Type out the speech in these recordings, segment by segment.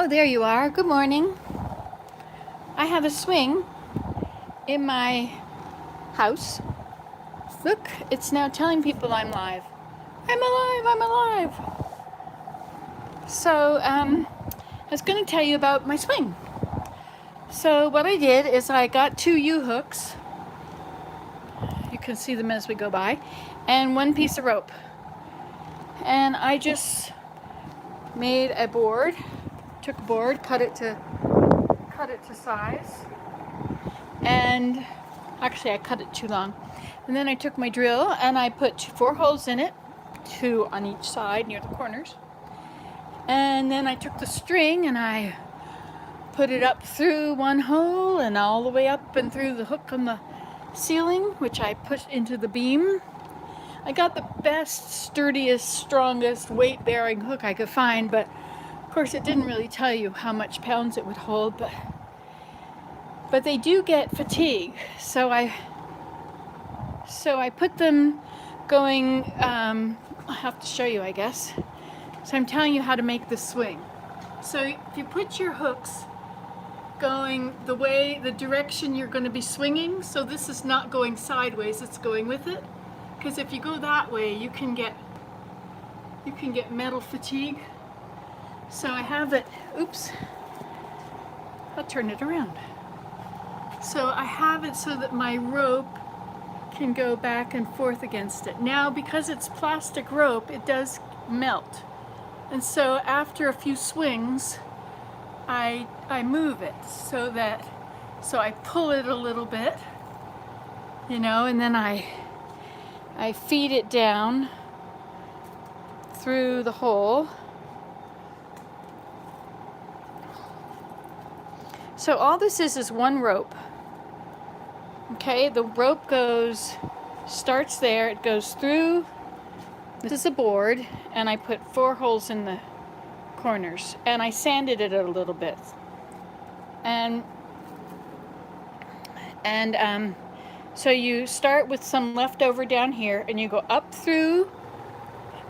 Oh, there you are. Good morning. I have a swing in my house. Look, it's now telling people I'm live. I'm alive, I'm alive. So, I was going to tell you about my swing. So what I did is I got 2 U-hooks. You can see them as we go by. And 1 piece of rope. And I just made a board. Took a board, cut it to size. And actually I cut it too long. And then I took my drill and I put 4 holes in it, 2 on each side near the corners. And then I took the string and I put it up through 1 hole and all the way up and through the hook on the ceiling, which I put into the beam. I got the best, sturdiest, strongest, weight-bearing hook I could find, but of course it didn't really tell you how much pounds it would hold, but they do get fatigue. So I put them going, I'll have to show you, I guess. So I'm telling you how to make the swing. So if you put your hooks going the direction you're going to be swinging, so this is not going sideways, it's going with it. Because if you go that way, you can get metal fatigue. So I have it, oops, I'll turn it around. So I have it so that my rope can go back and forth against it. Now, because it's plastic rope, it does melt. And so after a few swings, I move it so I pull it a little bit, you know, and then I feed it down through the hole. So all this is 1 rope. Okay, the rope starts there, it goes through, this is a board, and I put 4 holes in the corners, and I sanded it a little bit. So you start with some leftover down here, and you go up through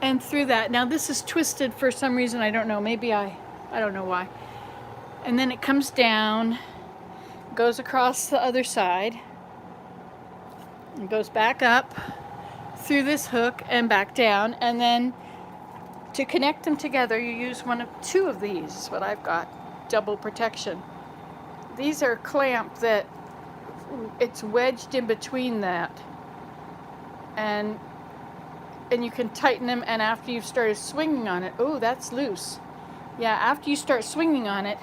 and through that. Now this is twisted for some reason, I don't know, maybe I don't know why. And then it comes down, goes across the other side, and goes back up through this hook and back down, and then to connect them together you use 1 of 2 of these, is what I've got, double protection. These are clamped that it's wedged in between that, and you can tighten them, and after you've started swinging on it, oh, that's loose. Yeah, after you start swinging on it,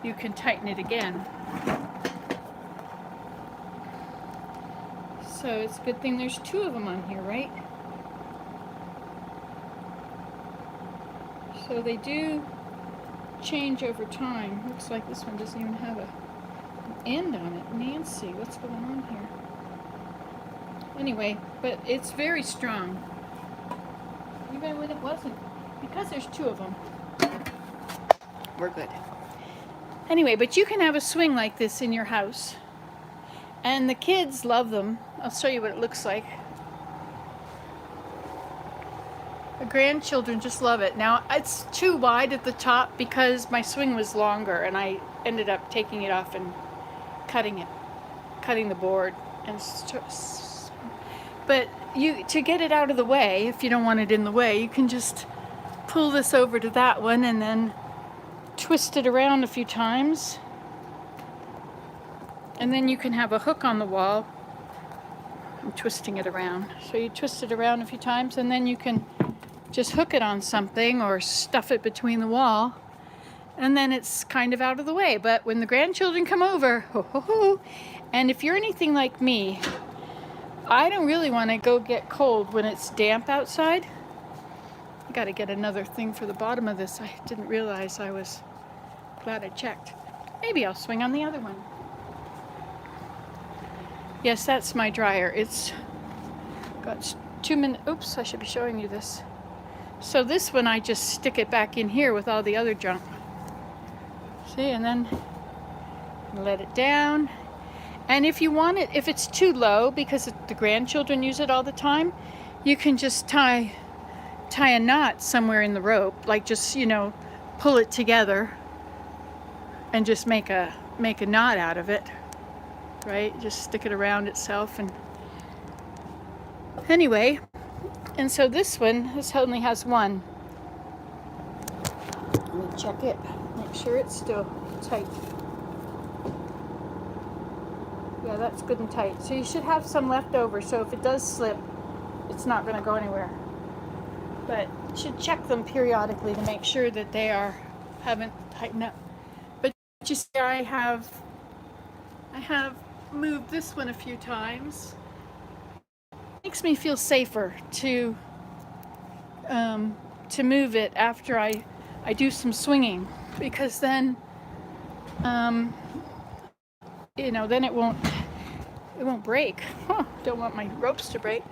you can tighten it again. So it's a good thing there's 2 of them on here, right? So they do change over time. Looks like this one doesn't even have an end on it. Nancy, what's going on here? Anyway, but it's very strong. Even when it wasn't. Because there's 2 of them. We're good. Anyway, but you can have a swing like this in your house. And the kids love them. I'll show you what it looks like. The grandchildren just love it. Now, it's too wide at the top because my swing was longer, and I ended up taking it off and cutting the board. But to get it out of the way, if you don't want it in the way, you can just pull this over to that one and then twist it around a few times. And then you can have a hook on the wall. I'm twisting it around. So you twist it around a few times, and then you can just hook it on something or stuff it between the wall, and then it's kind of out of the way. But when the grandchildren come over, ho ho ho, and if you're anything like me, I don't really want to go get cold when it's damp outside. I got to get another thing for the bottom of this. I didn't realize. I was glad I checked. Maybe I'll swing on the other one. Yes, that's my dryer. It's got 2 minutes. Oops, I should be showing you this. So this one, I just stick it back in here with all the other junk. See, and then let it down. And if you want it, if it's too low, because the grandchildren use it all the time, you can just tie tie a knot somewhere in the rope, like just, you know, pull it together and just make a knot out of it, right? Just stick it around itself. And anyway, and so this only has one. Let me check it, make sure it's still tight. Yeah, that's good and tight. So you should have some left over, so if it does slip, it's not going to go anywhere. But you should check them periodically to make sure that they haven't tightened up. But you see, I have moved this one a few times. It makes me feel safer to move it after I do some swinging, because then you know, then it won't break. Don't want my ropes to break.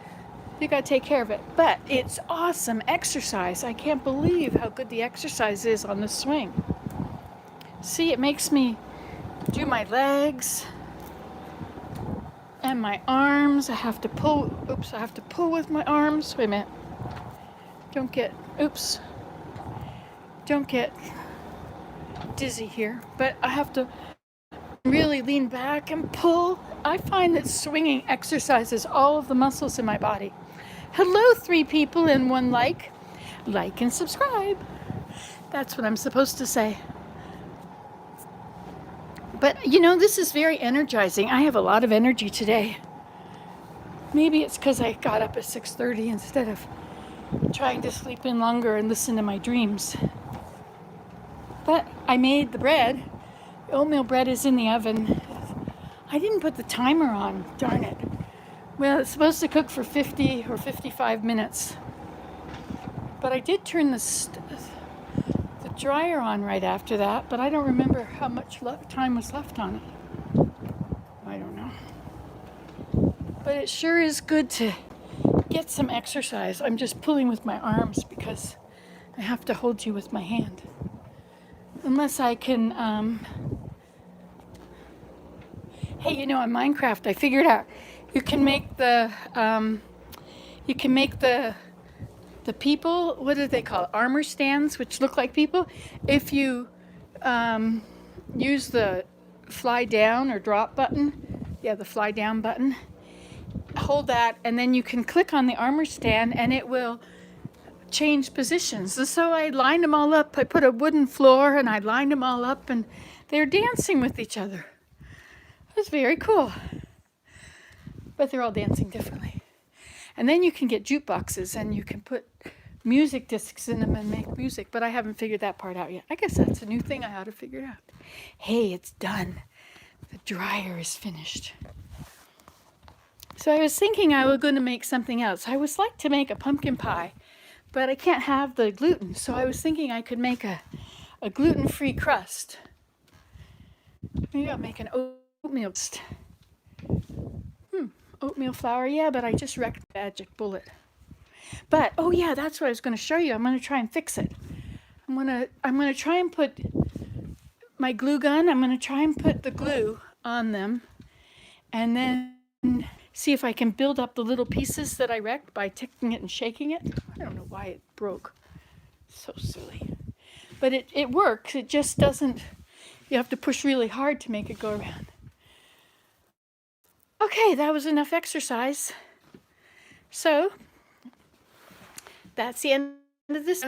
You gotta take care of it. But it's awesome exercise. I can't believe how good the exercise is on the swing. See, it makes me do my legs and my arms. I have to pull with my arms. Wait a minute. Don't get dizzy here. But I have to really lean back and pull. I find that swinging exercises all of the muscles in my body. Hello, 3 people and 1 like. Like and subscribe. That's what I'm supposed to say. But you know, this is very energizing. I have a lot of energy today. Maybe it's because I got up at 6:30 instead of trying to sleep in longer and listen to my dreams. But I made the bread. The oatmeal bread is in the oven. I didn't put the timer on, darn it. Well, it's supposed to cook for 50 or 55 minutes. But I did turn the dryer on right after that, but I don't remember how much time was left on it. I don't know. But it sure is good to get some exercise. I'm just pulling with my arms because I have to hold you with my hand. Unless I can, hey, you know, on Minecraft, I figured out you can make the people, what do they call it? Armor stands, which look like people. If you use the fly down or drop button, yeah, the fly down button, hold that, and then you can click on the armor stand and it will change positions. And so I lined them all up. I put a wooden floor and I lined them all up and they're dancing with each other. It was very cool. But they're all dancing differently. And then you can get jukeboxes and you can put music discs in them and make music. But I haven't figured that part out yet. I guess that's a new thing I ought to figure out. Hey, it's done. The dryer is finished. So I was thinking I was going to make something else. I would like to make a pumpkin pie, but I can't have the gluten. So I was thinking I could make a gluten-free crust. Maybe I'll make an oatmeal. Oatmeal flour, yeah, but I just wrecked the magic bullet. But oh yeah, that's what I was going to show you. I'm going to try and fix it. I'm going to try and put my glue gun. I'm going to try and put the glue on them, and then see if I can build up the little pieces that I wrecked by ticking it and shaking it. I don't know why it broke. So silly. But it works. It just doesn't. You have to push really hard to make it go around. Okay, that was enough exercise. So, that's the end of this.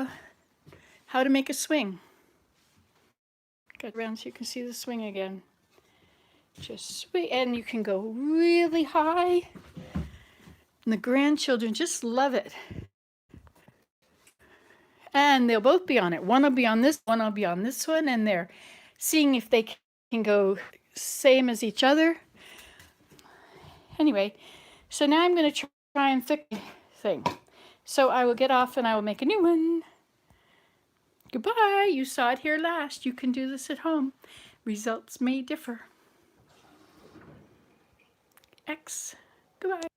How to make a swing. Get around so you can see the swing again. Just swing, and you can go really high. And the grandchildren just love it. And they'll both be on it. One will be on this, one will be on this one, and they're seeing if they can go same as each other. Anyway, so now I'm going to try and fix the thing. So I will get off and I will make a new one. Goodbye. You saw it here last. You can do this at home. Results may differ. X. Goodbye.